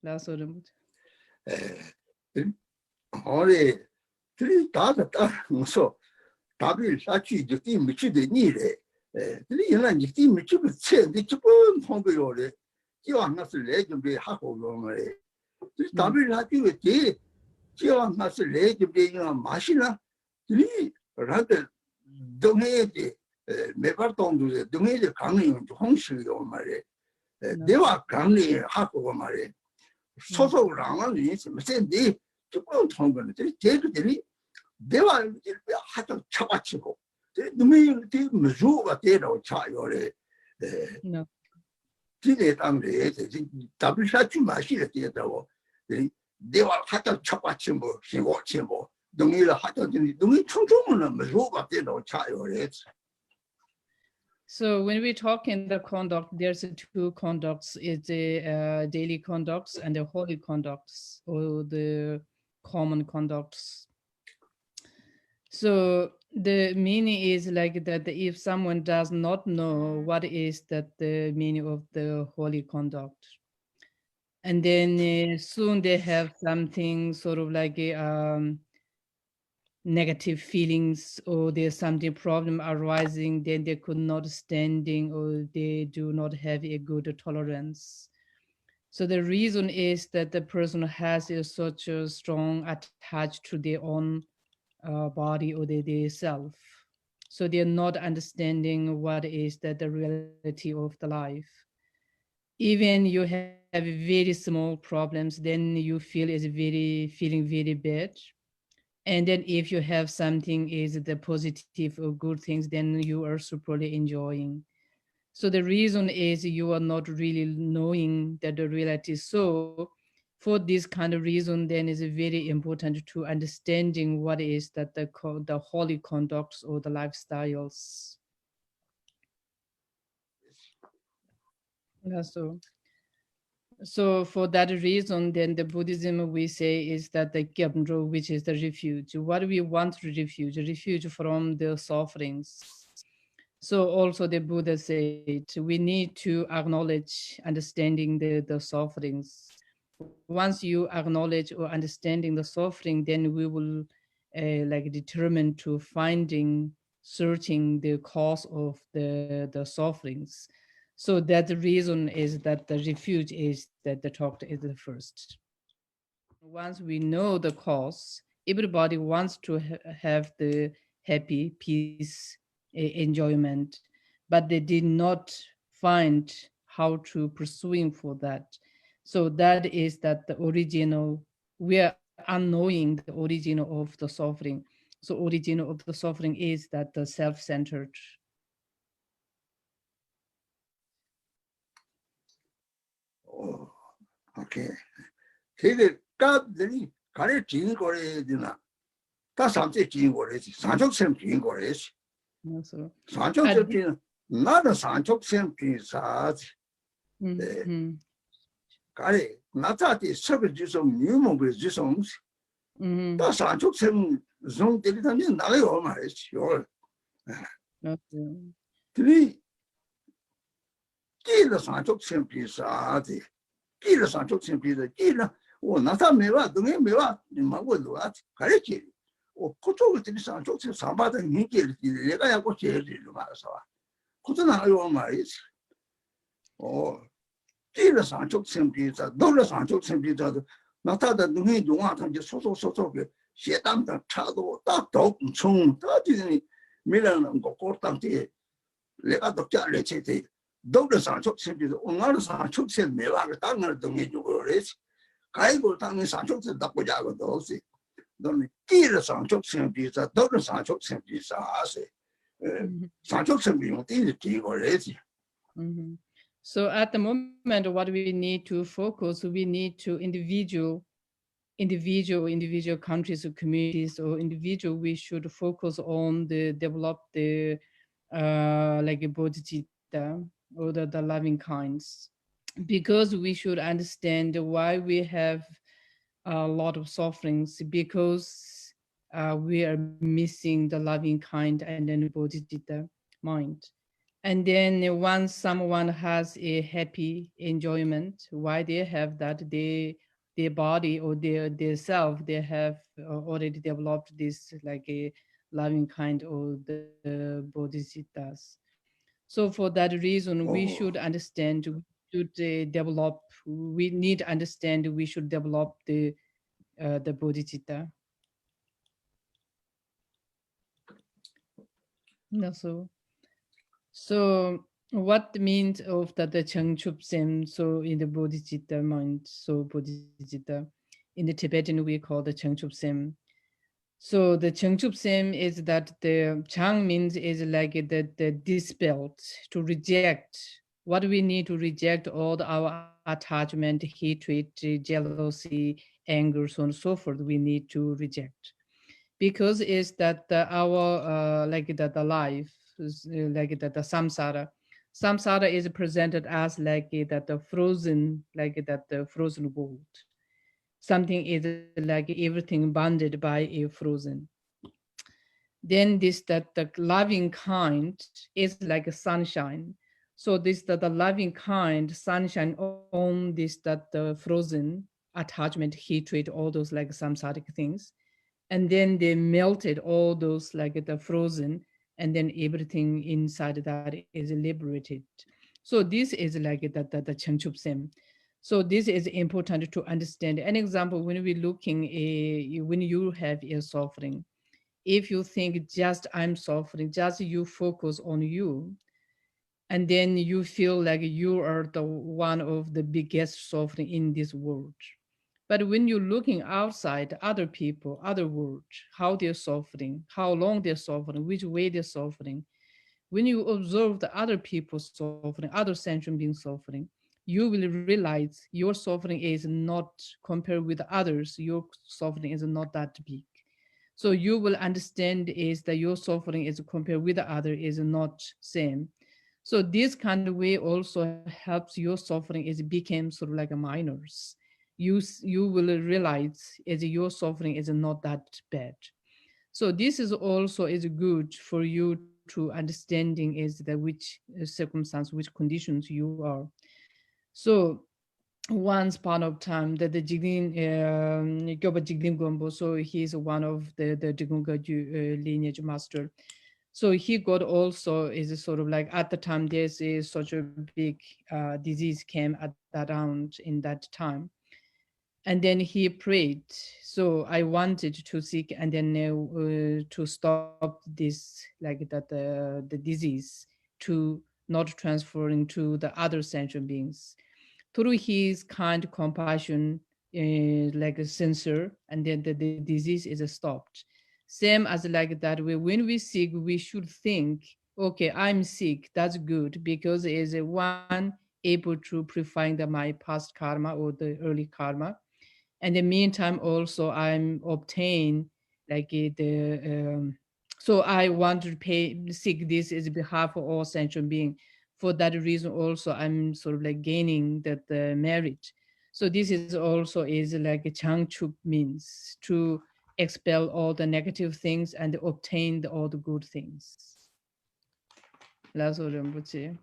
Last order. Only 3 days, so Tabi Sachi, the team which they need it. 3 years, the team which you could send the Chipon Pompeore. You are not the legend be Hako Romare. This Tabi Lati with tea. You are not the legend being a machina. 3 rather don't hate it. Never don't do it. Don't hate the coming to Hongshi or Mare. They were coming Hako Mare. So around is saying they took on Tongan. They were had a chabachico. The main team Mizuga did or Chayore. Did it on the double shot machine theatre. They were had a chabachimbo, she watched him. Don't need a hat, don't need two Mizuga did or Chayore. So when we talk in the conduct, there's 2 conducts. It's the daily conducts and the holy conducts, or the common conducts. So the meaning is like that if someone does not know what is that the meaning of the holy conduct, and then soon they have something sort of like a negative feelings, or there's something problem arising, then they could not standing, or they do not have a good tolerance. So the reason is that the person has such a strong attached to their own body or their self. So they're not understanding what is that the reality of the life. Even you have very small problems, then you feel is feeling very bad. And then if you have something is the positive or good things, then you are superly enjoying. So the reason is you are not really knowing that the reality. So for this kind of reason, then is very important to understanding what is that the holy conducts or the lifestyles. Yeah, so for that reason, then the Buddhism we say is that the Gyabndro, which is the refuge. What we want to refuge from the sufferings. So also the Buddha said, we need to acknowledge understanding the sufferings. Once you acknowledge or understanding the suffering, then we will like determine to searching the cause of the sufferings. So that the reason is that the refuge is that the talk is the first. Once we know the cause, everybody wants to have the happy, peace, enjoyment, but they did not find how to pursuing for that. So that is that the original, we are unknowing the origin of the suffering. So origin of the suffering is that the self-centered. Oh, okay. Take the Kare Jin Korea. That's something Jin Korea. Sanchok Sem Jin Korea. Sanchok Sem, not a Sanchok Sem Jin. Kare, not that is subject to new mobile songs. That's Sanchok Sem Zong did it in Nayo, sure. 3 记了上足性比啥的，记了上足性比的，记了我那他没话，东西没话，你们问我还是记的。我不做个这个上足性上班的年纪的，那个要我记的了嘛是吧？可是哪有嘛意思？哦，记了上足性比啥，到了上足性比啥的，那他的东西用啊，他就说个，写当的差不多，到不冲，到就是没人能够过当的，那个都家里去的。 도를 산촉 생기도 오늘 산촉 생 매화가 땅을 동해 주고 그래서 가이고 땅에 산촉 생다고 자고 도시 너는 끼를 산촉 생기자 도를 산촉 생기자 하세 산촉 생기면 뒤에 끼고 그래서 So at the moment what we need to focus, we need to individual countries or communities or individual, we should focus on the develop the like a bodhicitta or the loving kinds, because we should understand why we have a lot of sufferings, because we are missing the loving kind and then bodhicitta mind. And then once someone has a happy enjoyment, why they have that, their body or their self, they have already developed this like a loving kind of the bodhisattvas. So for that reason, we should Oh, understand, we should develop, we need to understand, we should develop the bodhicitta. No, so what means of the Changchup Sem? So in the Bodhicitta mind, so Bodhicitta. In the Tibetan, we call the Changchup Sem. So the Changchup Sem is that the Chang means is like the dispelled, to reject. What we need to reject all our attachment, hatred, jealousy, anger, so on and so forth. We need to reject, because is that our like that the life is, like that the samsara is presented as like that the frozen, like that the frozen world. Something is like everything bounded by a frozen. Then this that the loving kind is like a sunshine. So this that the loving kind sunshine on this that the frozen attachment, hatred, all those like samsaric things, and then they melted all those like the frozen, and then everything inside that is liberated. So this is like the Changchup Sem. So this is important to understand. An example, when we're looking when you have a suffering, if you think just I'm suffering, just you focus on you, and then you feel like you are the one of the biggest suffering in this world. But when you're looking outside, other people, other world, how they're suffering, how long they're suffering, which way they're suffering, when you observe the other people suffering, other sentient beings suffering, you will realize your suffering is not, compared with others, your suffering is not that big. So you will understand is that your suffering is compared with the other is not same. So this kind of way also helps your suffering is became sort of like a minors. You will realize is your suffering is not that bad. So this is also is good for you to understanding is that which circumstance, which conditions you are. So once upon of time that the Jiglin Gyoba Jiglin Gombo, so he's one of the Drikung lineage master. So he got also is a sort of like at the time there's a such a big disease came at that round in that time, and then he prayed. So I wanted to seek and then to stop this like that the disease to not transferring to the other sentient beings through his kind compassion, like a sensor, and then the disease is stopped. Same as like that way, when we sick, we should think, okay, I'm sick, that's good, because it is a one able to purifying my past karma or the early karma. And in the meantime, also I'm obtain like so I want to pay seek this is behalf of all sentient being. For that reason, also I'm sort of like gaining that the merit. So this is also is like a changchup means to expel all the negative things and obtain all the good things. Lazo Rinpoche.